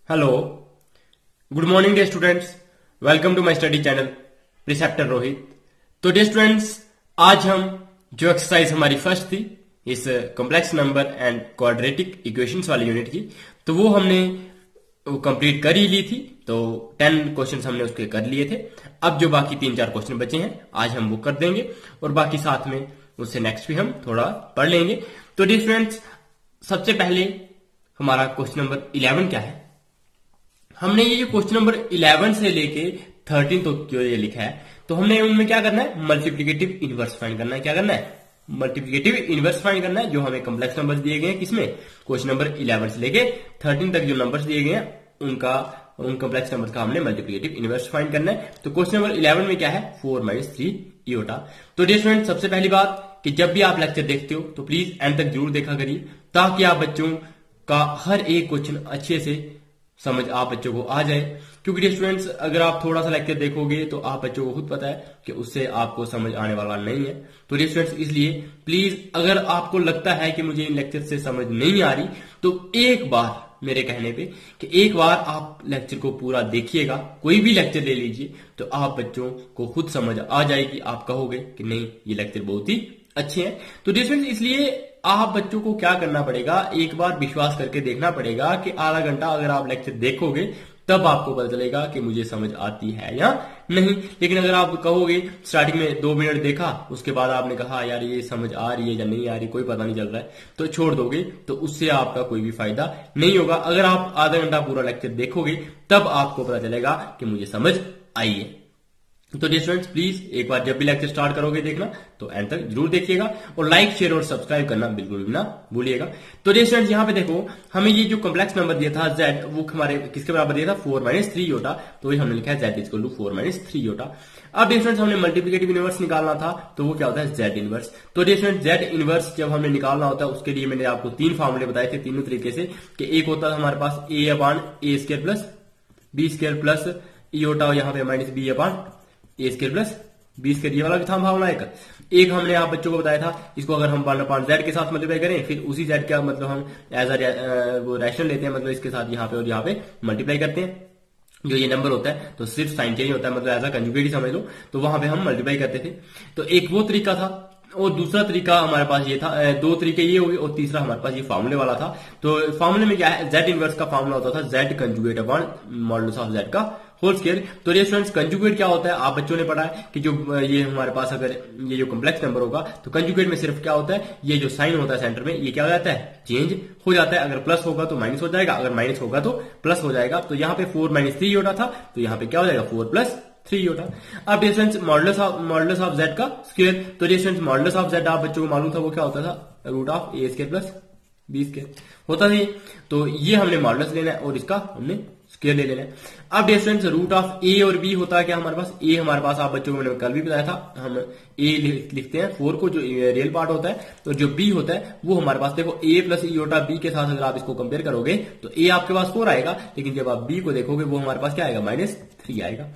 Hello, good morning dear students. Welcome to my study channel preceptor Rohit. तो dear students, आज हम जो exercise हमारी फर्स्ट थी इस complex number and quadratic equations वाली यूनिट की, तो वो हमने कंप्लीट कर ही ली थी। तो 10 क्वेश्चंस हमने उसके कर लिए थे। अब जो बाकी 3-4 क्वेश्चन बचे हैं आज हम वो कर देंगे और बाकी साथ में उससे नेक्स्ट भी हम थोड़ा पढ़ लेंगे। तो डे स्टूडेंट्स, सबसे पहले हमारा क्वेश्चन नंबर 11 क्या है। हमने ये जो क्वेश्चन नंबर 11 से लेके 13 तो जो ये लिखा है, तो हमने उनमें क्या करना है, मल्टीप्लिकेटिव इनवर्स फाइंड करना है। क्या करना है, मल्टीप्लिकेटिव इनवर्स फाइंड करना है। जो हमें कॉम्प्लेक्स नंबर्स दिए गए हैं किसमें, क्वेश्चन नंबर 11 से लेके 13 तक जो नंबर्स दिए गए हैं उन कॉम्प्लेक्स नंबर्स का हमने मल्टीप्लिकेटिव इनवर्स फाइंड करना है। तो क्वेश्चन नंबर 11 में क्या है, 4 - 3 इयोटा। तो डियर स्टूडेंट, सबसे पहली बात कि जब भी आप लेक्चर देखते हो तो प्लीज एंड तक जरूर देखा करिए, ताकि आप बच्चों का हर एक क्वेश्चन अच्छे से समझ आप बच्चों को आ जाए। क्योंकि डियर स्टूडेंट्स, अगर आप थोड़ा सा लेक्चर देखोगे तो आप बच्चों को खुद पता है कि उससे आपको समझ आने वाला नहीं है। तो डियर स्टूडेंट्स, इसलिए प्लीज अगर आपको लगता है कि मुझे इन लेक्चर से समझ नहीं आ रही, तो एक बार मेरे कहने पे कि एक बार आप लेक्चर को पूरा देखिएगा, कोई भी लेक्चर ले लीजिए, तो आप बच्चों को खुद समझ आ जाएगी। आप कहोगे कि नहीं, ये लेक्चर बहुत ही अच्छे हैं। तो डियर स्टूडेंट्स, इसलिए आप बच्चों को क्या करना पड़ेगा, एक बार विश्वास करके देखना पड़ेगा कि आधा घंटा अगर आप लेक्चर देखोगे तब आपको पता चलेगा कि मुझे समझ आती है या नहीं। लेकिन अगर आप कहोगे स्टार्टिंग में 2 मिनट देखा, उसके बाद आपने कहा यार ये समझ आ रही है या नहीं आ रही, कोई पता नहीं चल रहा है, तो छोड़ दोगे, तो उससे आपका कोई भी फायदा नहीं होगा। अगर आप आधा घंटा पूरा लेक्चर देखोगे तब आपको पता चलेगा कि मुझे समझ आई है। तो डियर स्टूडेंट्स, प्लीज एक बार जब भी लेक्चर स्टार्ट करोगे देखना तो एंड तक जरूर देखिएगा और लाइक, शेयर और सब्सक्राइब करना बिल्कुल भी ना भूलिएगा। तो डियर स्टूडेंट्स, यहाँ पे देखो, हमें ये जो कॉम्प्लेक्स नंबर दिया था z, वो हमारे किसके बराबर दिया था, 4 - 3 इयोटा। तो ये हमने लिखा है z = 4 - 3 इयोटा। अब डियर स्टूडेंट्स, हमने मल्टीप्लिकेटिव इनवर्स निकालना था, तो वो क्या होता है, z इनवर्स। तो डियर स्टूडेंट्स, z इनवर्स जब हमने निकालना होता है उसके लिए मैंने आपको 3 फार्मूले बताए थे, तीनों तरीके से। कि एक होता था हमारे पास a/a² + b² प्लस इयोटा, और यहाँ पे -b/a² + b², ये वाला भी था फार्मूला। एक हमने आप बच्चों को बताया था, इसको अगर हम 1/z के साथ मल्टीप्लाई करें, फिर उसी z का मतलब हम एज वो रैशनल लेते हैं, मतलब इसके साथ यहाँ पे और यहाँ पे मल्टीप्लाई करते हैं। जो ये नंबर होता है तो सिर्फ साइन चेंज होता है, मतलब एज अ कंजुगेट ही समझ लो। तो वहां पे हम मल्टीप्लाई करते थे। तो एक वो तरीका था और दूसरा तरीका हमारे पास ये था, 2 तरीके ये हो गए, और तीसरा हमारे पास ये फार्मूले वाला था। तो फार्मूले में क्या है, z इनवर्स का फार्मूला होता था z conjugate upon modulus of z का होल स्क्वायर। तो ये स्टूडेंट्स, कंजुगेट क्या होता है, आप बच्चों ने पढ़ा है कि जो ये हमारे पास अगर ये जो कॉम्प्लेक्स नंबर होगा तो कंजुगेट में सिर्फ क्या होता है, ये जो साइन होता है सेंटर में, ये क्या हो जाता है, चेंज हो जाता है। अगर प्लस होगा तो माइनस हो जाएगा, अगर माइनस होगा तो प्लस हो जाएगा। तो यहाँ पे 4 - 3 इयोटा था, तो यहाँ पे क्या हो जाएगा, 4 + 3 इयोटा। अब डिस्टेंस मॉडुलस ऑफ z का स्क्वायर। तो डिस्टेंस मॉडुलस ऑफ z आप बच्चों को मालूम था, वो क्या होता था, √a² + b² होता था। तो ये हमने मॉडुलस लेना है और इसका हमने स्क्वायर ले लेना है। अब डिस्टेंस √a और b होता है क्या हमारे पास, a हमारे पास आप बच्चों को मैंने कल भी बताया था, हम a लिखते हैं 4 को, जो रियल पार्ट होता है, और जो b होता है वो हमारे पास, देखो a + इयोटा b के साथ अगर आप इसको कंपेयर करोगे तो a आपके पास 4 आएगा, लेकिन जब आप b को देखोगे वो हमारे पास क्या आएगा, -3 आएगा।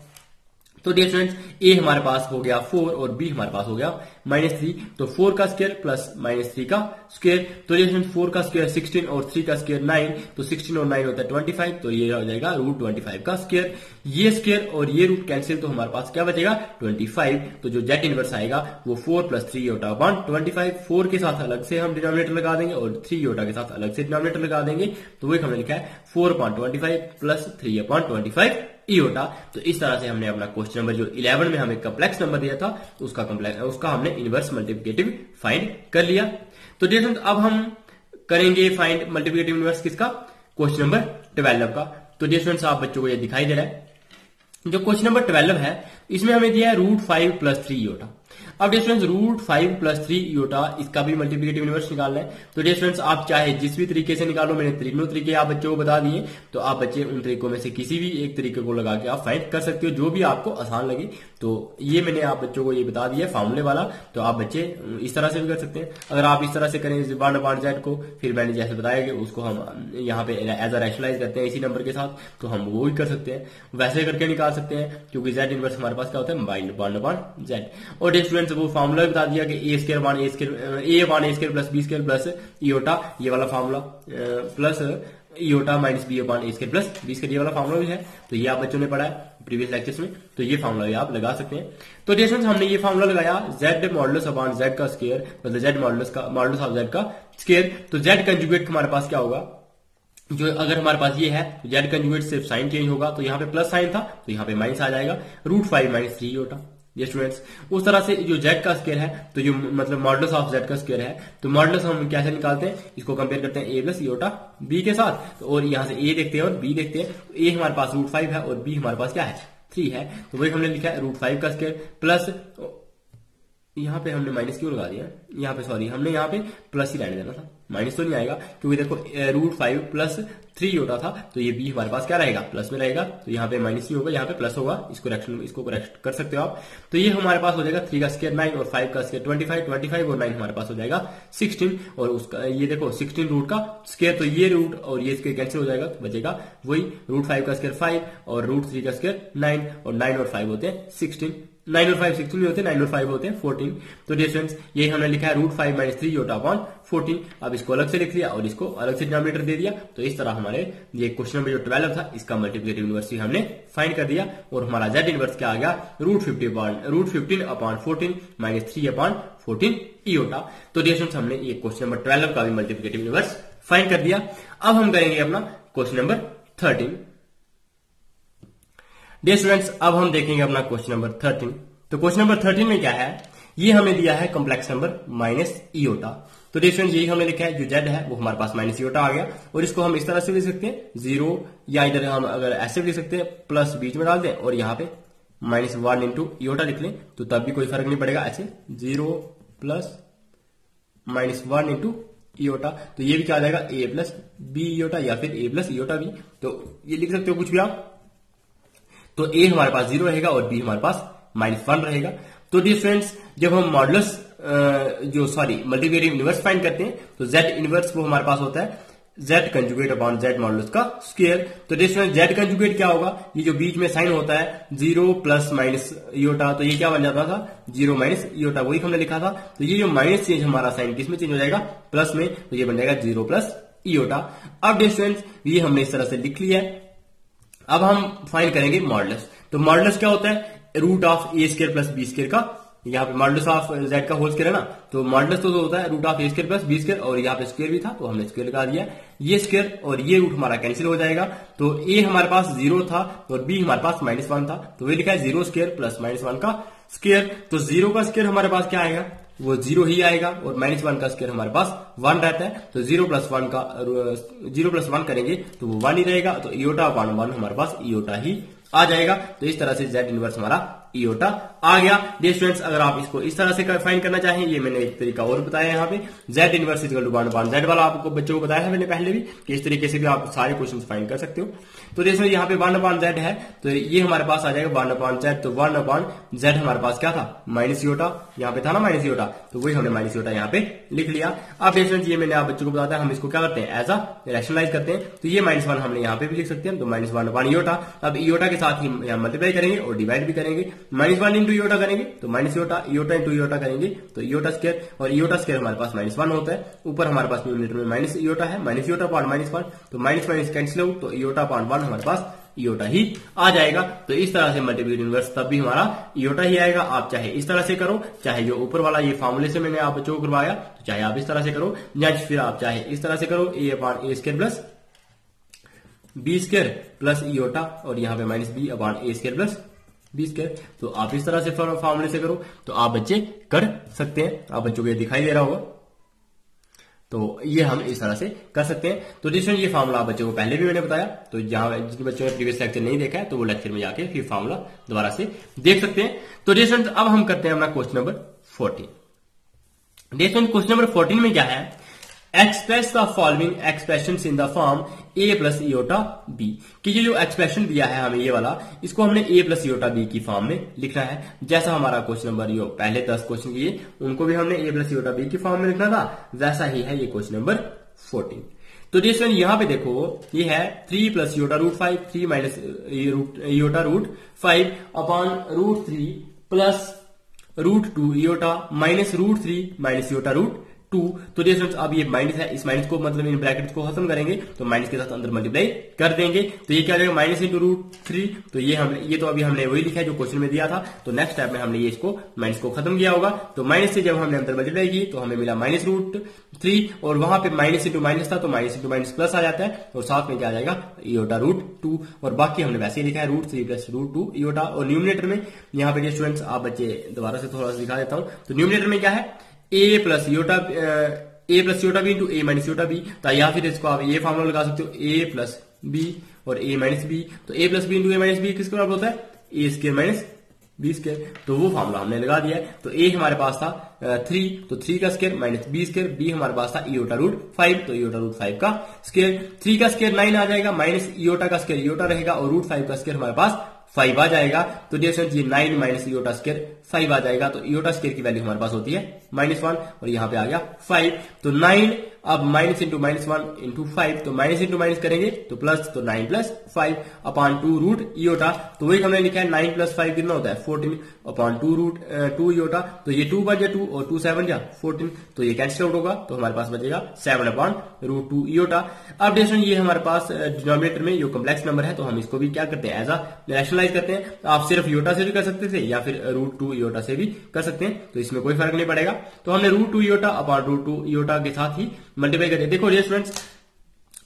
तो डियर स्टूडेंट्स, a हमारे पास हो गया 4 और b हमारे पास हो गया -3। तो 4 का स्क्वायर प्लस -3 का स्क्वायर। तो डियर स्टूडेंट्स, 4 का स्क्वायर 16 और 3 का स्क्वायर 9, तो 16 और 9 होता है 25। तो ये हो जाएगा √25 का स्क्वायर। ये स्क्वायर और ये रूट कैंसिल, तो हमारे पास क्या बचेगा, 25। तो जो z इनवर्स आएगा वो 4 + 3 इयोटा अपॉन 25। 4 के साथ अलग से हम डिनोमिनेटर लगा देंगे और 3 इयोटा के साथ अलग से डिनोमिनेटर लगा देंगे। तो वही हमने लिखा है 4/25 + 3/25 इयोटा। तो इस तरह से हमने अपना क्वेश्चन नंबर जो 11 में हमें कॉम्प्लेक्स नंबर दिया था उसका हमने इनवर्स मल्टीप्लिकेटिव फाइंड कर लिया। तो डियर फ्रेंड्स, अब हम करेंगे फाइंड मल्टीप्लिकेटिव इनवर्स किसका, क्वेश्चन नंबर 12 का। तो डियर फ्रेंड्स, आप बच्चों को ये दिखाई दे रहा है, जो क्वेश्चन नंबर 12 है इसमें हमें दिया है √5 + 3 इयोटा। अब डियर स्टूडेंट्स, √5 + 3 इयोटा, इसका भी मल्टीप्लिकेटिव इनवर्स निकालना है। तो डियर स्टूडेंट्स, आप चाहे जिस भी तरीके से निकालो, मैंने तीनों तरीके आप बच्चों को बता दिए, तो आप बच्चे उन तरीकों में से किसी भी एक तरीके को लगा के आप फाइंड कर सकते हो, जो भी आपको आसान लगे। तो ये मैंने आप बच्चों को ये बता दिया फार्मूले वाला, तो आप बच्चे इस तरह से भी कर सकते हैं। अगर आप इस तरह से करें 1/z को, फिर मैंने जैसे बताया कि उसको हम यहाँ पे एज अ रैशनलाइज करते हैं इसी नंबर के साथ, तो हम वो भी कर सकते हैं, वैसे करके निकाल सकते हैं, क्योंकि z इनवर्स हमारे पास क्या होता है, 1/z। और डियर स्टूडेंट्स, वो फार्मूला बता दिया कि a² + b² प्लस इयोटा, ये वाला formula, plus iota minus B upon A square plus B square, ये वाला फॉर्मूला भी है, तो ये आप बच्चों ने पढ़ा है प्रीवियस लेक्चर्स में, तो ये फॉर्मूला भी आप लगा सकते हैं। तो डियर स्टूडेंट्स, हमने ये फॉर्मूला लगाया z मॉडुलस अपॉन z का स्क्वायर, मतलब z मॉडुलस ऑफ z का स्क्वायर, तो z कंजुगेट हमारे पास क्या होगा, जो अगर हमारे पास ये है तो z कंजुगेट सिर्फ साइन चेंज होगा, तो यहाँ पे प्लस साइन था तो यहाँ पे माइनस आ जाएगा, √5 माइनस 3 इयोटा। ये स्टूडेंट्स, उस तरह से जो z का स्क्वायर है, तो जो मतलब मॉडुलस ऑफ z का स्क्वायर है, तो मॉडुलस हम कैसे निकालते हैं, इसको कंपेयर करते हैं a प्लस इयोटा b के साथ, तो और यहाँ से a देखते हैं और b देखते हैं, तो a हमारे पास √5 है और b हमारे पास क्या है 3 है, तो वही हमने लिखा है √5 का स्क्वायर प्लस, यहाँ पे हमने माइनस क्यों लगा दिया, यहाँ पे सॉरी हमने यहाँ पे प्लस ही रहने देना था, माइनस तो नहीं आएगा, क्योंकि देखो √5 प्लस 3 इयोटा था, तो ये b हमारे पास क्या रहेगा, प्लस में रहेगा, तो यहाँ पे माइनस नहीं होगा, यहाँ पे प्लस होगा, इसको करेक्ट कर सकते हो आप। तो ये हमारे पास हो जाएगा 3 का स्क्वायर 9 और 5 का स्क्वायर 25 और 9 हमारे पास हो जाएगा 16, और उसका ये देखो 16 रूट का स्क्वायर, तो ये रूट और ये स्क्वायर कैंसिल हो जाएगा, तो बचेगा वही √5 का स्क्वायर 5 और √3 का स्क्वायर 9, और 9 और 5 होते हैं 16, 9 और 5 16 नहीं होते, 9 और 5 होते हैं 14। तो डियर स्टूडेंट्स, यही हमने लिखा है √5 माइनस 3 इयोटा अपॉन 14। अब इसको अलग से लिख लिया और इसको अलग से डिनोमिनेटर दे दिया, तो इस तरह हमारे ये क्वेश्चन नंबर जो 12 था इसका मल्टीप्लिकेटिव इनवर्स भी हमने फाइंड कर दिया, और हमारा z इनवर्स क्या आ गया, √15 अपॉन 14 माइनस 3 अपॉन 14 इयोटा। तो डियर स्टूडेंट्स, हमने ये क्वेश्चन नंबर 12 का भी मल्टीप्लिकेटिव इनवर्स फाइंड कर दिया। अब हम करेंगे अपना क्वेश्चन नंबर 13। डियर स्टूडेंट्स, अब हम देखेंगे अपना क्वेश्चन नंबर 13। तो क्वेश्चन नंबर 13 में क्या है, ये हमें दिया है कॉम्प्लेक्स नंबर माइनस इयोटा। तो डियर स्टूडेंट्स, यही हमने लिखा है, जो z है वो हमारे पास माइनस इयोटा आ गया, और इसको हम इस तरह से लिख सकते हैं 0, या इधर हम अगर ऐसे भी लिख सकते हैं प्लस बीच में डाल दें और यहाँ पे -1 इंटू इयोटा लिख लें, तो तब भी कोई फर्क नहीं पड़ेगा, ऐसे 0 प्लस -1 इंटू इयोटा, तो ये भी क्या आ जाएगा a प्लस बी इयोटा या फिर a प्लस इयोटा भी, तो ये लिख सकते हो कुछ भी आप। तो a हमारे पास 0 रहेगा और b हमारे पास -1 रहेगा। तो डियर स्टूडेंट्स, जब हम मॉडुलस मल्टीप्लिकेटिव इनवर्स फाइंड करते हैं, तो z इनवर्स वो हमारे पास होता है z conjugate upon z modulus का स्क्वायर। तो डियर स्टूडेंट्स, z कंजुगेट क्या होगा, ये जो बीच में साइन होता है 0 प्लस माइनस इयोटा, तो ये क्या बन जाता था 0 माइनस इयोटा, वही हमने लिखा था। तो ये जो माइनस चेंज हमारा साइन किस में चेंज हो जाएगा, प्लस में, तो ये बन जाएगा 0 प्लस इयोटा। अब डियर स्टूडेंट्स, ये हमने इस तरह से लिख लिया है। अब हम फाइंड करेंगे मॉडुलस। तो मॉडुलस क्या होता है, root of A square plus B square का, यहाँ पे मॉडुलस ऑफ z का होल स्क्वायर है ना, तो मॉडुलस तो होता है root of A square plus B square, और यहाँ पे स्क्वायर भी था तो हमने स्क्वायर लगा दिया, ये स्क्वायर और ये रूट हमारा कैंसिल हो जाएगा। तो a हमारे पास 0 था और b हमारे पास -1 था, तो वही लिखा है 0 स्क्वायर प्लस -1 का स्क्वायर। तो 0 का स्क्वायर हमारे पास क्या आएगा, वो 0 ही आएगा, और -1 का स्क्वायर हमारे पास 1 रहता है, तो 0 प्लस 1 करेंगे तो वो 1 ही रहेगा, तो इयोटा अपॉन 1 हमारे पास इयोटा ही आ जाएगा। तो इस तरह से z इनवर्स हमारा इयोटा आ गया। डियर स्टूडेंट्स, अगर आप इसको इस तरह से फाइंड करना चाहें, ये मैंने एक तरीका और बताया यहाँ पे, z inverse equal to 1/z वाला आपको बच्चों को बताया है मैंने पहले भी, कि इस तरीके से भी आप सारे क्वेश्चन फाइंड कर सकते हो। तो जैसे यहाँ पे 1/z है, तो ये हमारे पास आ जाएगा 1/z, तो 1/z हमारे पास क्या था, माइनस इयोटा, यहाँ पे था ना माइनस इयोटा, तो वही हमने माइनस इयोटा यहाँ पे लिख लिया। अब डियर स्टूडेंट्स, ये मैंने आप बच्चों को बताया, हम इसको क्या करते हैं, एज अ रैशनलाइज करते हैं, तो ये -1 हमने यहाँ पे भी लिख सकते हैं, तो -1 इयोटा। अब इयोटा के साथ ही यहाँ मल्टीप्लाई करेंगे और डिवाइड भी करेंगे, -1 इंटू इयोटा करेंगे तो माइनस इयोटा, इयोटा इंटू इयोटा करेंगे तो इयोटा स्क्वायर, और इयोटा स्क्वायर हमारे पास -1 होता है, ऊपर हमारे पास न्यूमरेटर में माइनस इयोटा है, माइनस इयोटा अपॉन -1, तो माइनस कैंसिल हो, तो इयोटा अपॉन 1 हमारे पास इयोटा ही आ जाएगा। तो इस तरह से मल्टीप्लिकेटिव इनवर्स तब भी हमारा इयोटा ही आएगा। आप चाहे इस तरह से करो, चाहे जो ऊपर वाला ये फॉर्मूले से मैंने आप बच्चों को करवाया, तो चाहे आप इस तरह से करो, या फिर आप चाहे इस तरह से करो, a/a square plus B square plus iota, और यहाँ पे -b/a square plus B square, तो आप इस तरह से फॉर्मूले से करो, तो आप बच्चे कर सकते हैं। आप बच्चों को ये दिखाई दे रहा होगा, तो ये हम इस तरह से कर सकते हैं। तो जिसमें ये फार्मूला आप बच्चों को पहले भी मैंने बताया, तो जहां जिन बच्चों ने प्रीवियस लेक्चर नहीं देखा है, तो वो लेक्चर में जाके फिर फार्मूला दोबारा से देख सकते हैं। तो डियर अब हम करते हैं अपना question number 14। Dear question number 14 में क्या है, express the following expressions in the form a plus iota b, कि ये जो एक्सप्रेशन दिया है हमें ये वाला, इसको हमने a प्लस इयोटा b की फॉर्म में लिखना है। जैसा हमारा क्वेश्चन नंबर जो पहले 10 क्वेश्चन किए उनको भी हमने a प्लस इयोटा b की फॉर्म में लिखना था, वैसा ही है ये क्वेश्चन नंबर 14। तो डियर यहाँ पे देखो, ये है 3 plus iota √5, 3 minus iota √5 upon √3 plus √2 iota minus √3 minus iota 2। तो डियर स्टूडेंट्स अब ये माइनस है, इस माइनस को मतलब इन ब्रैकेट्स को खत्म करेंगे तो माइनस के साथ अंदर मल्टीप्लाई कर देंगे तो ये क्या हो जाएगा माइनस इंटू रूट 3। तो ये तो अभी हमने वही लिखा है जो क्वेश्चन में दिया था। तो नेक्स्ट स्टेप में हमने ये इसको माइनस को खत्म किया होगा। तो माइनस से जब हमने अंदर मल्टीप्लाई की तो हमें मिला माइनस रूट 3 और वहां पे माइनस इंटू माइनस था तो माइनस इंटू माइनस प्लस आ जाता है और साथ में क्या आ जाएगा इयोटा रूट 2 और बाकी हमने वैसे ही लिखा है रूट 3 प्लस रूट 2 इयोटा। और न्यूमिनेटर में यहाँ पे स्टूडेंट्स आप बच्चे दोबारा से थोड़ा सा दिखा देता हूं। तो न्यूमिनेटर में क्या है ए प्लस इयोटा बी इंटू ए माइनस इयोटा बी। तो या फिर इसको आप ये फॉर्मूला लगा सकते हो ए प्लस बी और ए माइनस बी। तो ए प्लस बी इंटू ए माइनस बी किसके बराबर होता है ए स्क्वायर माइनस बी स्क्वायर। तो वो फॉर्मूला हमने लगा दिया है। तो ए हमारे पास था 3 तो 3 का square minus B square. B हमारे पास था इयोटा रूट 5 तो इयोटा रूट 5 का स्क्वायर। 3 का स्क्वायर 9 आ जाएगा माइनस इयोटा का स्क्वायर इयोटा रहेगा और रूट 5 का स्क्वायर हमारे पास 5 आ जाएगा। तो डियर स्टूडेंट्स ये 9 माइनस इयोटा स्क्वायर 5 आ जाएगा। तो इयोटा स्क्वायर की वैल्यू हमारे पास होती है -1 और यहाँ पे आ गया 5। तो 9 अब माइनस इंटू -1 इंटू 5 तो माइनस इंटू माइनस करेंगे तो प्लस तो 9 प्लस 5 अपॉन 2 रूट इयोटा। तो वही हमने लिखा है 9 प्लस 5 कितना होता है 14 अपॉन 2 रूट 2 इयोटा। तो ये 2 बन जाए 2 और 2 7 जा 14 तो ये कैंसिल आउट होगा तो हमारे पास बचेगा 7 अपॉन रूट 2 इयोटा। अब डियर ये हमारे पास डिनोमिनेटर में जो कॉम्प्लेक्स नंबर है तो हम इसको भी क्या करते हैं एज अ रैशनलाइज करते हैं। तो आप सिर्फ इयोटा से भी कर सकते थे या फिर रूट 2 इयोटा से भी कर सकते हैं तो इसमें कोई फर्क नहीं पड़ेगा। तो हमने रूट 2 इयोटा अपॉन रूट 2 इयोटा के साथ ही मल्टीप्लाई करते हैं। देखो डियर स्टूडेंट्स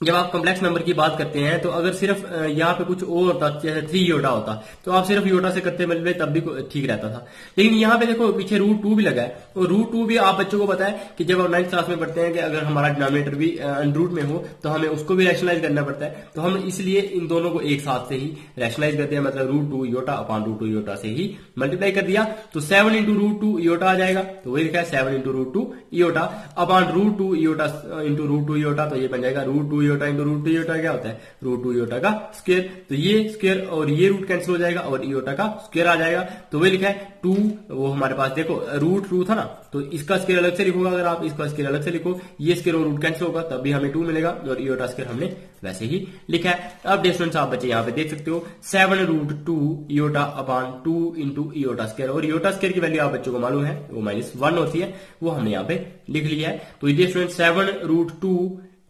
जब आप कॉम्प्लेक्स नंबर की बात करते हैं तो अगर सिर्फ यहाँ पे कुछ और होता जैसे 3 इयोटा होता तो आप सिर्फ इयोटा से करते मल्टीप्लाई तब भी ठीक रहता था। लेकिन यहाँ पे देखो पीछे रूट 2 भी लगा है और रूट 2 भी आप बच्चों को पता है कि जब आप 9th क्लास में पढ़ते हैं कि अगर हमारा डिनोमिनेटर भी अंडर में हो तो हमें उसको भी रैशनलाइज करना पड़ता है। तो हम इसलिए इन दोनों को एक साथ से ही रैशनलाइज करते हैं मतलब रूट 2 इयोटा अपॉन रूट 2 इयोटा से ही मल्टीप्लाई कर दिया। तो 7 इंटू रूट 2 इयोटा आ जाएगा। तो वही लिखा है 7 into root 2 iota upon root 2 iota into root 2 iota. तो ये बन जाएगा root 2 iota into root 2 iota क्या होता है रूट 2 इयोटा का स्क्वायर। तो ये स्क्वायर और ये रूट कैंसिल हो जाएगा और इयोटा का स्क्वायर आ जाएगा। तो वही लिखा है 2 वो हमारे पास देखो रूट 2 था ना तो इसका स्क्वायर अलग से लिखोगा। अगर आप इसका स्क्वायर अलग से लिखो ये स्क्वायर और रूट कैंसिल होगा तब भी हमें 2 मिलेगा और इयोटा स्क्वायर हमने वैसे ही लिखा है। अब डिस्टेंस आप बच्चे यहाँ पे देख सकते हो 7 root 2 iota upon 2 into इयोटा square और इयोटा स्क्वायर की वैल्यू आप बच्चों को मालूम है वो -1 होती है वो हमने यहाँ पे लिख लिया है। तो ये student 7 root 2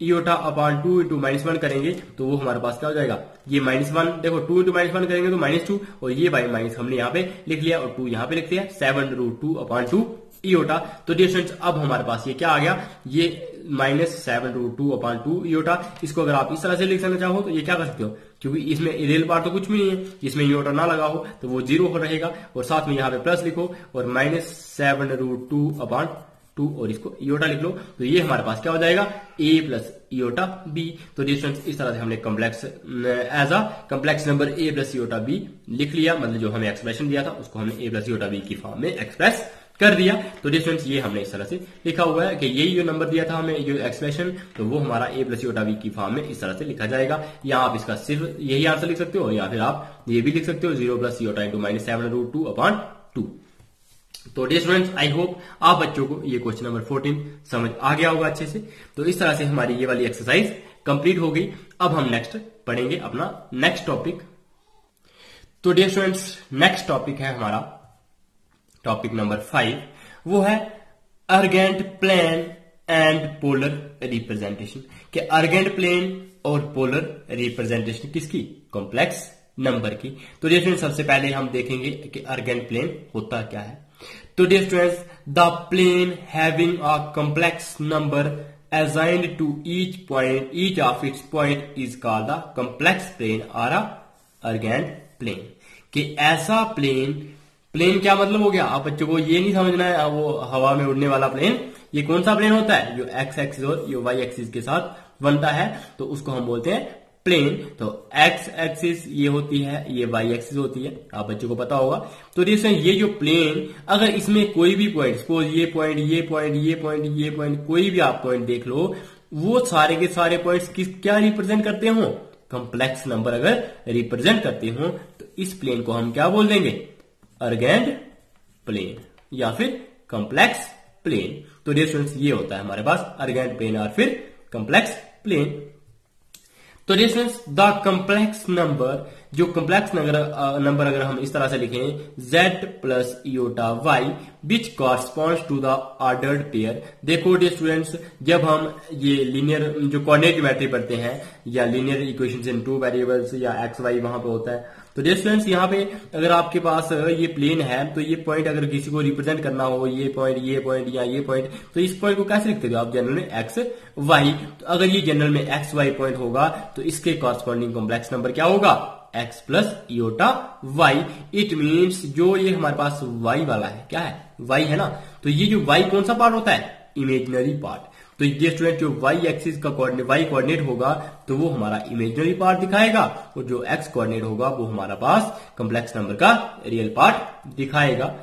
iota upon 2 into -1 करेंगे तो वो हमारे पास क्या हो जाएगा ये -1 देखो 2 इंटू -1 करेंगे तो -2 और ये बाई माइनस हमने यहाँ पे लिख लिया और 2 यहाँ पे लिख दिया 7 रूट 2 अपॉन 2 इयोटा। तो डिस्टेंस अब हमारे पास ये क्या आ गया ये -7 रूट 2 अपॉन 2 इयोटा। इसको अगर आप इस तरह से लिख सकना चाहो तो ये क्या कर सकते हो क्योंकि इसमें रियल पार्ट तो कुछ भी नहीं है इसमें इयोटा ना लगा हो तो वो 0 हो रहेगा और साथ में यहाँ पे प्लस लिखो और -7 रूट 2 अपॉन 2 और इसको इयोटा लिख लो। तो ये हमारे पास क्या हो जाएगा a प्लस इयोटा b। तो डिस्टेंस इस तरह से हमने complex as a complex number a plus iota b लिख लिया मतलब जो हमें एक्सप्रेशन दिया था उसको हमने a प्लस इयोटा b की फॉर्म में एक्सप्रेस कर दिया। तो डिस्टेंस ये हमने इस तरह से लिखा हुआ है कि यही जो नंबर दिया था हमें जो एक्सप्रेशन तो वो हमारा a प्लस इयोटा b की फॉर्म में इस तरह से लिखा जाएगा। या आप इसका सिर्फ यही आंसर लिख सकते हो या फिर आप ये भी लिख सकते हो 0 प्लस इयोटा इंटू -7 रूट 2 अपॉन 2। तो डियर स्टूडेंट्स आई होप आप बच्चों को ये क्वेश्चन नंबर 14 समझ आ गया होगा अच्छे से। तो इस तरह से हमारी ये वाली एक्सरसाइज कंप्लीट हो गई। अब हम नेक्स्ट पढ़ेंगे अपना नेक्स्ट टॉपिक। तो डियर स्टूडेंट्स नेक्स्ट टॉपिक है हमारा टॉपिक नंबर 5 वो है Argand plane and polar representation के अर्गेंट प्लेन और पोलर रिप्रेजेंटेशन किसकी कॉम्प्लेक्स नंबर की। तो डियर स्टूडेंट्स सबसे पहले हम देखेंगे कि अर्गेंट प्लेन होता क्या है। तो dear students the plane having a complex number assigned to each of its point is called the complex plane or a argand plane। कि ऐसा प्लेन क्या मतलब हो गया आप बच्चों को ये नहीं समझना है वो हवा में उड़ने वाला प्लेन। ये कौन सा प्लेन होता है जो एक्स एक्सिस और जो वाई एक्सिस के साथ बनता है तो उसको हम बोलते हैं प्लेन। तो एक्स एक्सिस ये होती है ये वाई एक्सिस होती है आप बच्चों को पता होगा। तो जैसे ये जो प्लेन अगर इसमें कोई भी पॉइंट सपोज ये पॉइंट ये पॉइंट ये पॉइंट ये पॉइंट कोई भी आप पॉइंट देख लो वो सारे के सारे पॉइंट्स क्या रिप्रेजेंट करते हो कॉम्प्लेक्स नंबर अगर रिप्रेजेंट करते हो तो इस प्लेन को हम क्या बोल देंगे अर्गेंड प्लेन या फिर कॉम्प्लेक्स प्लेन। तो डियर स्टूडेंट्स ये होता है हमारे पास अर्गेंड प्लेन और फिर कॉम्प्लेक्स प्लेन। तो डिस्टेंस द कॉम्प्लेक्स नंबर, जो कॉम्प्लेक्स नंबर अगर हम इस तरह से लिखें z plus iota y which corresponds to the ordered pair. देखो डियर स्टूडेंट्स, जब हम ये लीनियर जो कोऑर्डिनेट ज्योमेट्री पढ़ते हैं या लीनियर इक्वेशंस इन टू वेरिएबल्स या एक्स वाई वहां पे होता है, तो डियर स्टूडेंट्स यहाँ पे अगर आपके पास ये प्लेन है तो ये पॉइंट अगर किसी को रिप्रेजेंट करना हो, ये पॉइंट या ये पॉइंट, तो इस पॉइंट को कैसे लिखते हो आप जनरल में एक्स वाई। तो अगर ये जनरल में एक्स वाई पॉइंट होगा तो इसके कॉरस्पॉन्डिंग कॉम्प्लेक्स नंबर क्या होगा, x plus iota y। It means जो ये हमारे पास y वाला है, क्या है, y है ना, तो ये जो y कौन सा पार्ट होता है, इमेजिनरी पार्ट। तो ये स्टूडेंट जो y एक्सिस का y कोऑर्डिनेट होगा तो वो हमारा इमेजिनरी पार्ट दिखाएगा, और जो x कोऑर्डिनेट होगा वो हमारा पास कॉम्प्लेक्स नंबर का रियल पार्ट दिखाएगा।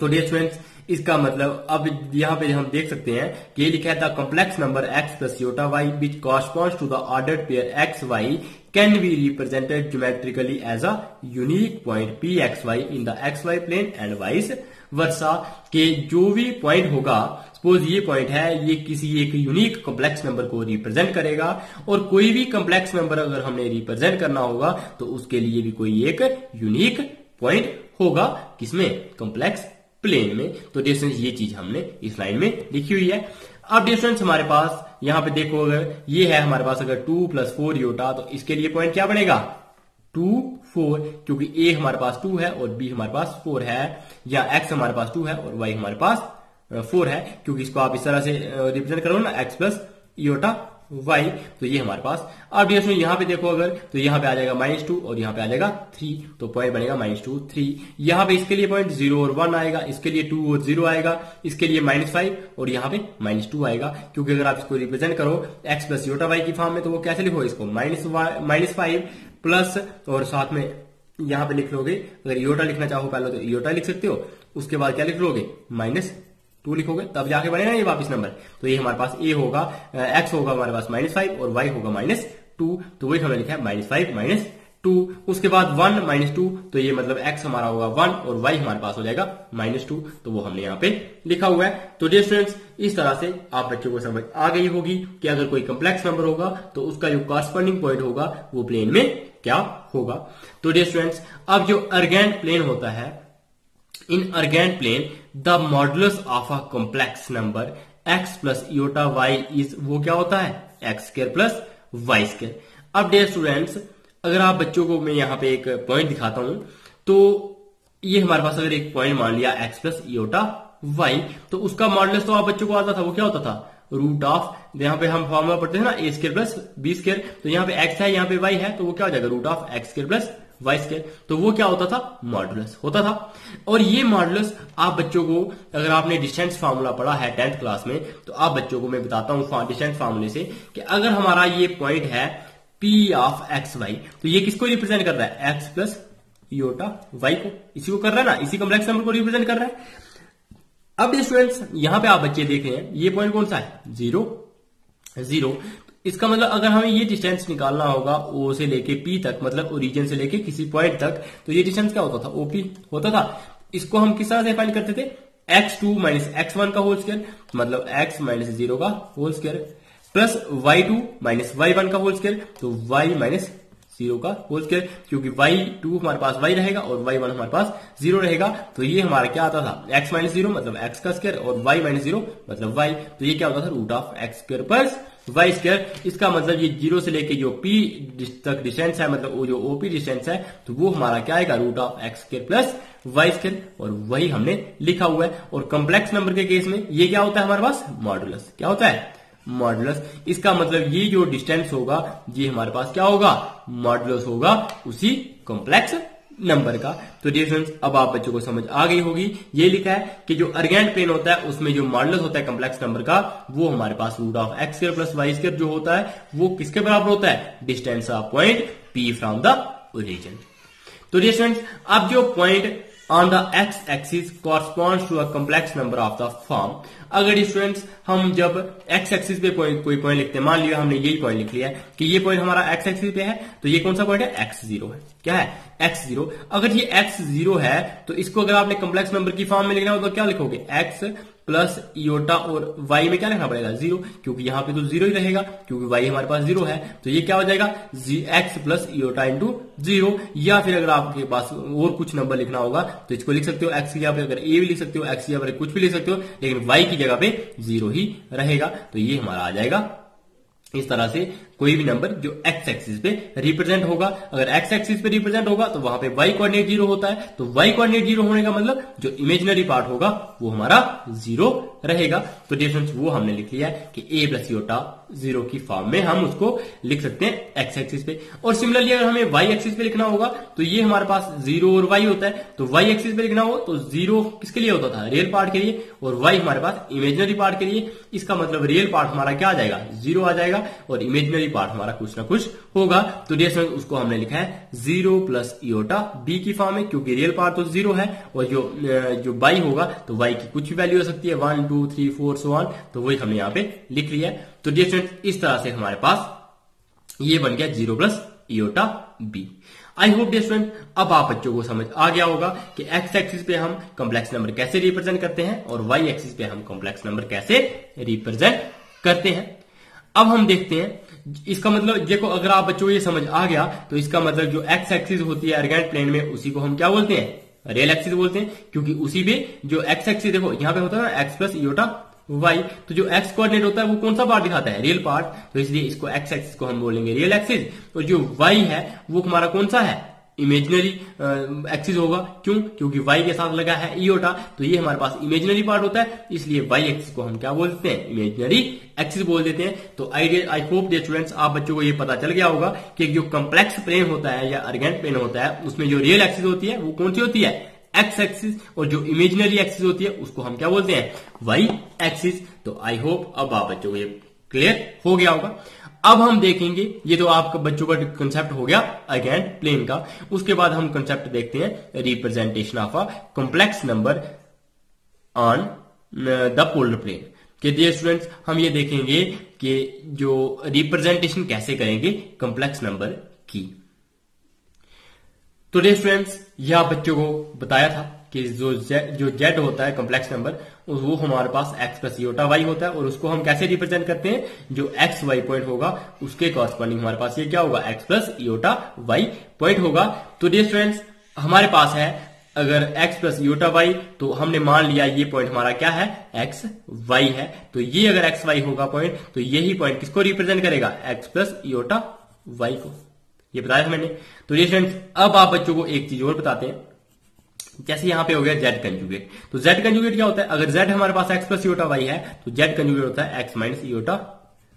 तो डियर स्टूडेंट्स, इसका मतलब अब यहाँ पे हम देख सकते हैं कि ये लिखा है the complex number x plus iota y which corresponds to the ordered pair x y can be represented geometrically as a unique point p x y in the x y plane and vice versa. के जो भी point होगा, suppose ये point है, ये किसी एक unique complex number को रिप्रेजेंट करेगा, और कोई भी कॉम्प्लेक्स नंबर अगर हमने रिप्रेजेंट करना होगा तो उसके लिए भी कोई एक यूनिक पॉइंट होगा, किसमें, कॉम्प्लेक्स प्लेन में। तो डिस्टेंस ये चीज हमने इस लाइन में लिखी हुई है। अब डिस्टेंस हमारे पास यहाँ पे देखो, अगर ये है हमारे पास अगर 2 प्लस 4 इयोटा, तो इसके लिए पॉइंट क्या बनेगा, 2 4, क्योंकि a हमारे पास 2 है और b हमारे पास 4 है, या x हमारे पास 2 है और y हमारे पास 4 है, क्योंकि इसको आप इस तरह से रिप्रेजेंट करो ना, x प्लस इयोटा y, तो ये हमारे पास। अब डियर स्टूडेंट यहाँ पे देखो अगर, तो यहाँ पे आ जाएगा -2 और यहाँ पे आ जाएगा 3, तो पॉइंट बनेगा -2 3। यहाँ पे इसके लिए पॉइंट 0 और 1 आएगा, इसके लिए 2 और 0 आएगा, इसके लिए -5 और यहाँ पे -2 आएगा, क्योंकि अगर आप इसको रिप्रेजेंट करो x प्लस इयोटा y की फॉर्म में, तो वो कैसे लिखो इसको, -5 प्लस, और साथ में यहाँ पे लिख लोगे, अगर इयोटा लिखना चाहो पहले तो इयोटा लिख सकते हो, उसके बाद क्या लिख लोगे, -2 लिखोगे, तब जाके बनेगा ये वापस नंबर। तो ये हमारे पास a होगा, x होगा हमारे पास -5 और y होगा -2, तो वही हमने लिखा है -5 -2। उसके बाद 1 -2, तो ये मतलब x हमारा होगा 1 और y हमारे पास हो जाएगा -2, तो वो हमने यहाँ पे लिखा हुआ है। तो डियर स्टूडेंट्स, इस तरह से आप बच्चों को समझ आ गई होगी कि अगर कोई कॉम्प्लेक्स नंबर होगा तो उसका जो कॉरस्पॉन्डिंग पॉइंट होगा वो प्लेन में क्या होगा। तो डियर स्टूडेंट्स, अब जो अर्गेंट प्लेन होता है, in Argand plane the modulus of a complex number x plus iota y is, वो क्या होता है, x² प्लस y²। अब डियर स्टूडेंट्स, अगर आप बच्चों को मैं यहाँ पे एक पॉइंट दिखाता हूं, तो ये हमारे पास अगर एक पॉइंट मान लिया x प्लस इयोटा y, तो उसका मॉडुलस तो आप बच्चों को आता था, वो क्या होता था, रूट ऑफ, यहाँ पे हम फॉर्मूला पढ़ते हैं ना a² प्लस b², तो यहाँ पे x है यहाँ पे y है, तो वो क्या हो जाएगा, root of x² plus y², तो वो क्या होता था, मॉडुलस होता था। और ये मॉडुलस आप बच्चों को, अगर आपने डिस्टेंस फार्मूला पढ़ा है 10th क्लास में, तो आप बच्चों को मैं बताता हूं डिस्टेंस फार्मूले से कि अगर हमारा ये पॉइंट है p ऑफ एक्स वाई, तो ये किसको रिप्रेजेंट कर रहा है, x प्लस इयोटा y को, इसी को कर रहा है ना, इसी कॉम्प्लेक्स नंबर को रिप्रेजेंट कर रहा है। अब स्टूडेंट्स, यहां पे आप बच्चे देख रहे हैं, ये पॉइंट कौन सा है, 0 0। इसका मतलब अगर हमें ये डिस्टेंस निकालना होगा O से लेके P तक, मतलब ओरिजिन से लेके किसी पॉइंट तक, तो ये डिस्टेंस क्या होता था, OP होता था। इसको हम किस तरह से फाइंड करते थे, x2 माइनस x1 का होल स्क्वायर, मतलब x माइनस 0 का whole square, plus y2 minus y1 का होल स्क्वायर, तो y माइनस 0 का होल स्क्वायर, क्योंकि y2 हमारे पास y रहेगा और y1 हमारे पास 0 रहेगा, तो ये हमारा क्या आता था, x माइनस 0 मतलब x का स्क्वायर और y माइनस 0 मतलब y, तो ये क्या होता था, root of x square plus y square. इसका मतलब ये 0 से लेके जो p तक डिस्टेंस है, मतलब वो जो OP डिस्टेंस है, तो वो हमारा क्या आएगा, root of x square plus y square, और वही हमने लिखा हुआ है। और कॉम्प्लेक्स नंबर के केस में ये क्या होता है हमारे पास, मॉडुलस, क्या होता है, मॉडुलस। इसका मतलब ये जो डिस्टेंस होगा ये हमारे पास क्या होगा, मॉडुलस होगा उसी कॉम्प्लेक्स नंबर का। तो डियर फ्रेंड्स, अब आप बच्चों को समझ आ गई होगी, ये लिखा है कि जो अर्गेंट प्लेन होता है उसमें जो मॉडुलस होता है कॉम्प्लेक्स नंबर का, वो हमारे पास root of x square plus y square जो होता है, वो किसके बराबर होता है, distance of point P from the origin. तो डियर फ्रेंड्स, अब जो point on the x axis corresponds to a complex number of the form, अगर स्टूडेंट्स हम जब x एक्सिस पे कोई पॉइंट लिखते हैं, मान लिया हमने यही पॉइंट लिख लिया है कि ये पॉइंट हमारा x एक्सिस पे है, तो ये कौन सा पॉइंट है, x0 है, क्या है, एक्स जीरो। अगर ये एक्स जीरो है तो इसको अगर आपने कॉम्प्लेक्स नंबर की फॉर्म में लिखना हो तो क्या लिखोगे, एक्स प्लस इयोटा और y में क्या लिखना पड़ेगा, जीरो, क्योंकि यहां पे तो जीरो ही रहेगा क्योंकि y हमारे पास जीरो है। तो ये क्या हो जाएगा, एक्स प्लस इयोटा इंटू जीरो। या फिर अगर आपके पास और कुछ नंबर लिखना होगा तो इसको लिख सकते हो, एक्स की जगह पे अगर ए भी लिख सकते हो, एक्स की जगह पे कुछ भी लिख सकते हो, लेकिन y की जगह पे जीरो ही रहेगा। तो ये हमारा आ जाएगा इस तरह से कोई भी नंबर जो एक्स एक्सिस पे रिप्रेजेंट होगा। अगर एक्स एक्सिस पे रिप्रेजेंट होगा तो वहां पे वाई कोऑर्डिनेट जीरो होता है, तो वाई कोऑर्डिनेट जीरो होने का मतलब जो इमेजिनरी पार्ट होगा वो हमारा जीरो रहेगा। तो डिफरेंस वो हमने लिख लिया है कि ए प्लस इयोटा जीरो की फॉर्म में हम उसको लिख सकते हैं एक्स एक्सिस पे। और सिमिलरली अगर हमें वाई एक्सिस पे लिखना होगा तो ये हमारे पास जीरो और वाई होता है, तो वाई एक्सिस पे लिखना हो तो जीरो किसके लिए होता था, रियल पार्ट के लिए, और वाई हमारे पास इमेजिनरी पार्ट के लिए। इसका मतलब रियल पार्ट हमारा क्या आ जाएगा, जीरो आ जाएगा, और इमेजिनरी पार्ट हमारा कुछ ना कुछ होगा। तो डियर स्टूडेंट उसको हमने लिखा है जीरो प्लस इयोटा बी की फॉर्म में, क्योंकि रियल पार्ट तो जीरो है और जो बाई होगा तो वाई की कुछ भी वैल्यू हो सकती है, 1 2 3 4 सो ऑन, तो वही हमने यहां पे लिख लिया है। तो डियर स्टूडेंट इस तरह से हमारे पास ये बन गया zero plus iota b. I hope dear student अब आप बच्चों को समझ आ गया होगा कि एक्स एक्सिस पे हम कॉम्प्लेक्स नंबर कैसे रिप्रेजेंट करते हैं और वाई एक्सिस पे हम कॉम्प्लेक्स नंबर कैसे रिप्रेजेंट करते हैं। अब हम देखते हैं, इसका मतलब देखो अगर आप बच्चों को ये समझ आ गया तो इसका मतलब जो एक्स एक्सिस होती है अर्गेंट प्लेन में उसी को हम क्या बोलते हैं, रियल एक्सिस बोलते हैं, क्योंकि उसी पे जो एक्स एक्सिस देखो यहाँ पे होता है ना एक्स प्लस इयोटा वाई, तो जो एक्स कोऑर्डिनेट होता है वो कौन सा पार्ट दिखाता है, रियल पार्ट, तो इसलिए इसको एक्स एक्सिस को हम बोलेंगे रियल एक्सिस। और जो वाई है वो हमारा कौन सा है, इमेजिनरी एक्सिस होगा। क्यों, क्योंकि वाई के साथ लगा है इयोटा, तो ये हमारे पास इमेजिनरी पार्ट होता है, इसलिए वाई एक्सिस को हम क्या बोलते हैं, इमेजिनरी एक्सिस बोल देते हैं। तो आई होप डियर स्टूडेंट्स आप बच्चों को ये पता चल गया होगा कि जो कॉम्प्लेक्स प्लेन होता है या अर्गेंट प्लेन होता है उसमें जो रियल एक्सिस होती है वो कौन सी होती है, एक्स एक्सिस, और जो इमेजिनरी एक्सिस होती है उसको हम क्या बोलते हैं, वाई एक्सिस। तो आई होप अब आप बच्चों को ये क्लियर हो गया होगा। अब हम देखेंगे, ये तो आपका बच्चों का कंसेप्ट हो गया अर्गेंट प्लेन का, उसके बाद हम कंसेप्ट देखते हैं representation of a complex number on the polar plane. कि डियर स्टूडेंट्स हम ये देखेंगे कि जो रिप्रेजेंटेशन कैसे करेंगे कॉम्प्लेक्स नंबर की। तो डियर स्टूडेंट्स यह बच्चों को बताया था कि जो जेड होता है कॉम्प्लेक्स नंबर वो हमारे पास एक्स प्लस इयोटा वाई होता है, और उसको हम कैसे रिप्रेजेंट करते हैं, जो एक्स वाई पॉइंट होगा उसके कॉरस्पॉन्डिंग हमारे पास ये क्या होगा, एक्स प्लस इयोटा वाई पॉइंट होगा। तो डियर स्टूडेंट्स हमारे पास है अगर x प्लस इयोटा वाई, तो हमने मान लिया ये पॉइंट हमारा क्या है, एक्स वाई है, तो ये अगर एक्स वाई होगा पॉइंट तो यही पॉइंट किसको रिप्रेजेंट करेगा, एक्स प्लस इयोटा वाई को, ये बताया था मैंने। तो ये फ्रेंड्स अब आप बच्चों को एक चीज और बताते हैं, जैसे यहां पे हो गया जेड कंजुगेट। तो जेड कंजुगेट क्या होता है, अगर जेड हमारे पास एक्स प्लस इयोटा वाई है तो जेड कंजुगेट होता है एक्स माइनस इयोटा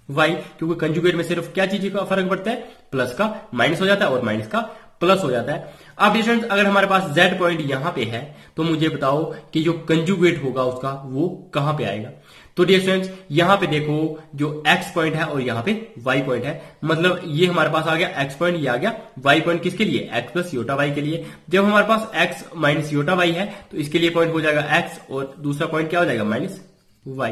वाई, क्योंकि कंजुगेट में सिर्फ क्या चीज का फर्क पड़ता है, प्लस का माइनस हो जाता है और माइनस का प्लस हो जाता है। अब डिस्टेंस अगर हमारे पास जेड पॉइंट यहां पे है तो मुझे बताओ कि जो कंजुगेट होगा उसका वो कहां पे आएगा। तो डियर स्टूडेंट्स यहां पे देखो जो x पॉइंट है और यहां पे y पॉइंट है, मतलब ये हमारे पास आ गया x पॉइंट, ये आ गया y पॉइंट, किसके लिए, x प्लस योटा y के लिए। जब हमारे पास x माइनस योटा y है तो इसके लिए पॉइंट हो जाएगा x और दूसरा पॉइंट क्या हो जाएगा, माइनस y।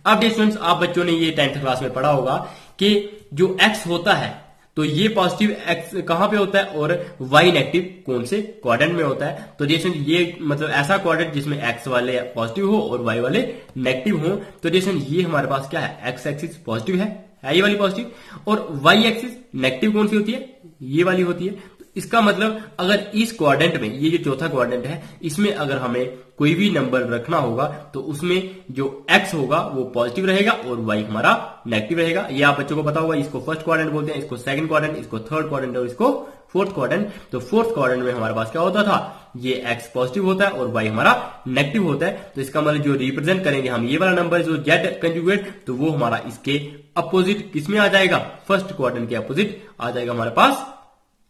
अब डियर स्टूडेंट्स आप बच्चों ने ये 10th क्लास में पढ़ा होगा कि जो x होता है तो ये पॉजिटिव एक्स कहां पे होता है और वाई नेगेटिव कौन से क्वाड्रेंट में होता है। तो डियर स्टूडेंट ये मतलब ऐसा क्वाड्रेंट जिसमें एक्स वाले पॉजिटिव हो और वाई वाले नेगेटिव हो। तो डियर स्टूडेंट ये हमारे पास क्या है, एक्स एक्सिस पॉजिटिव है ये वाली पॉजिटिव, और वाई एक्सिस नेगेटिव कौन सी होती है, ये वाली होती है। तो इसका मतलब अगर इस क्वाड्रेंट में, ये जो चौथा क्वाड्रेंट है, इसमें अगर हमें कोई भी नंबर रखना होगा तो उसमें जो x होगा वो पॉजिटिव रहेगा और y हमारा नेगेटिव रहेगा। ये आप बच्चों को पता होगा, इसको फर्स्ट क्वाड्रेंट बोलते हैं, इसको सेकंड क्वाड्रेंट, इसको थर्ड क्वाड्रेंट और इसको फोर्थ क्वाड्रेंट। तो फोर्थ क्वाड्रेंट में हमारे पास क्या होता था, ये x पॉजिटिव होता है और y हमारा नेगेटिव होता है। तो इसका मतलब जो रिप्रेजेंट करेंगे हम ये वाला नंबर जो z कंजुगेट, तो वो हमारा इसके अपोजिट किसमें आ जाएगा, फर्स्ट क्वाड्रेंट के अपोजिट आ जाएगा हमारे पास,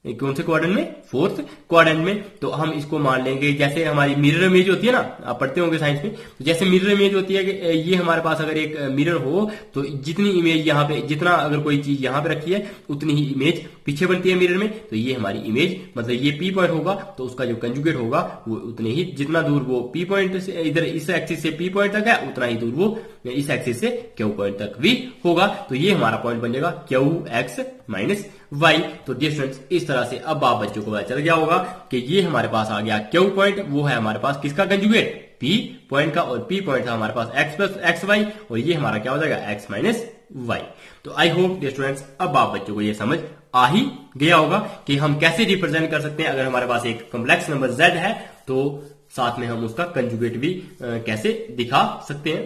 कौन से क्वाड्रेंट में, फोर्थ क्वाड्रेंट में। तो हम इसको मान लेंगे जैसे हमारी मिरर इमेज होती है ना, आप पढ़ते होंगे साइंस में, तो जैसे मिरर इमेज होती है कि ये हमारे पास अगर एक मिरर हो तो जितनी इमेज यहाँ पे, जितना अगर कोई चीज यहाँ पे रखी है उतनी ही इमेज पीछे बनती है मिरर में। तो ये हमारी इमेज मतलब ये पी पॉइंट होगा तो उसका जो कंजुगेट होगा वो उतने ही, जितना दूर वो पी पॉइंट से इधर इस एक्सिस से पी पॉइंट तक है उतना ही दूर वो इस एक्सिस से क्यू पॉइंट तक भी होगा। तो ये हमारा पॉइंट बन जाएगा क्यू एक्स माइनस वाई। तो डियर स्टूडेंट्स, इस तरह से अब आप बच्चों को पता चल गया होगा कि ये हमारे पास आ गया क्यू पॉइंट, वो है हमारे पास किसका कंजुगेट, पी पॉइंट का, और पी पॉइंट था हमारे पास एक्स प्लस एक्स वाई, और ये हमारा क्या हो जाएगा एक्स माइनस वाई। तो आई होप डियर स्टूडेंट्स अब आप बच्चों को ये समझ आ ही गया होगा कि हम कैसे रिप्रेजेंट कर सकते हैं अगर हमारे पास एक कॉम्प्लेक्स नंबर z है, तो साथ में हम उसका कंजुगेट भी कैसे दिखा सकते हैं।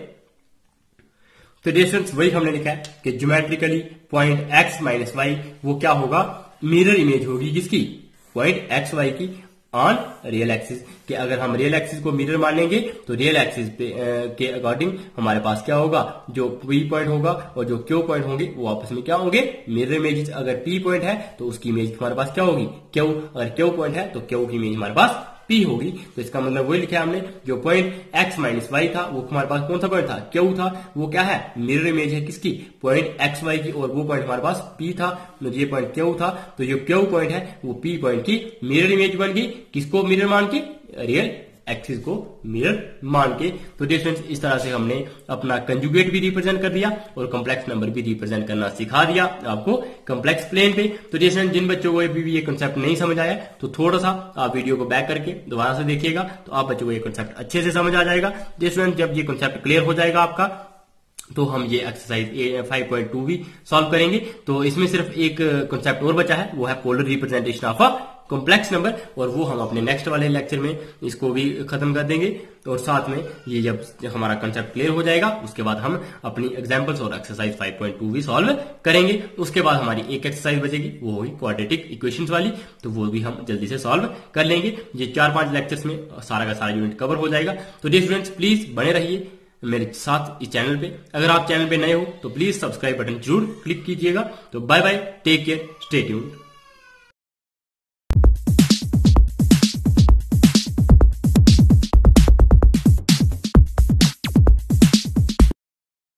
तो डियर स्टूडेंट्स, वही हमने लिखा है कि geometrically point x minus Y वो क्या होगा, मिरर इमेज होगी किसकी, पॉइंट एक्स वाई की ऑन रियल एक्सिस। कि अगर हम रियल एक्सिस को मिरर मानेंगे तो रियल एक्सिस के अकॉर्डिंग हमारे पास क्या होगा, जो पी पॉइंट होगा और जो क्यू पॉइंट होंगे वो आपस में क्या होंगे, मिरर इमेजेस। अगर पी पॉइंट है तो उसकी इमेज हमारे पास क्या होगी, क्यू। अगर क्यू पॉइंट है तो क्यू की इमेज हमारे पास पी होगी। तो इसका मतलब वही लिखा है हमने, जो पॉइंट एक्स माइनस वाई था वो हमारे पास कौन सा पॉइंट था, क्यू था। वो क्या है, मिरर इमेज है किसकी, पॉइंट एक्स वाई की, और वो पॉइंट हमारे पास पी था, ये पॉइंट क्यू था। तो जो क्यू पॉइंट है वो पी पॉइंट की मिरर इमेज बन गई, किसको मिरर मान के, रियल एक्सिस को मिरर मान के। तो डियर स्टूडेंट्स, इस तरह से हमने अपना कंजुगेट भी रिप्रेजेंट कर दिया और कॉम्प्लेक्स नंबर भी रिप्रेजेंट करना सिखा दिया आपको कॉम्प्लेक्स प्लेन पे। तो डियर स्टूडेंट्स, जिन बच्चों को अभी भी ये कॉन्सेप्ट नहीं समझ आया तो थोड़ा सा आप वीडियो को बैक करके दोबारा से देखिएगा, तो आप बच्चों को ये कॉन्सेप्ट अच्छे से समझ आ जाएगा। डियर स्टूडेंट्स, जब ये कॉन्सेप्ट क्लियर हो जाएगा आपका, तो हम ये एक्सरसाइज 5.2 भी सॉल्व करेंगे। तो इसमें सिर्फ एक कॉन्सेप्ट और बचा है, वो है polar representation of a complex number, और वो हम अपने नेक्स्ट वाले लेक्चर में इसको भी खत्म कर देंगे। और साथ में ये जब हमारा कंसेप्ट क्लियर हो जाएगा उसके बाद हम अपनी एग्जांपल्स और एक्सरसाइज 5.2 भी सॉल्व करेंगे। उसके बाद हमारी एक एक्सरसाइज बचेगी, वो होगी क्वाड्रेटिक इक्वेशंस वाली, तो वो भी हम जल्दी से सॉल्व कर लेंगे। ये 4-5 लेक्चर्स में सारा का सारा यूनिट कवर हो जाएगा। तो डियर स्टूडेंट्स, प्लीज बने रहिए मेरे साथ इस चैनल पे। अगर आप चैनल पे नए हो तो प्लीज सब्सक्राइब बटन जरूर क्लिक कीजिएगा। तो bye bye, take care, stay tuned.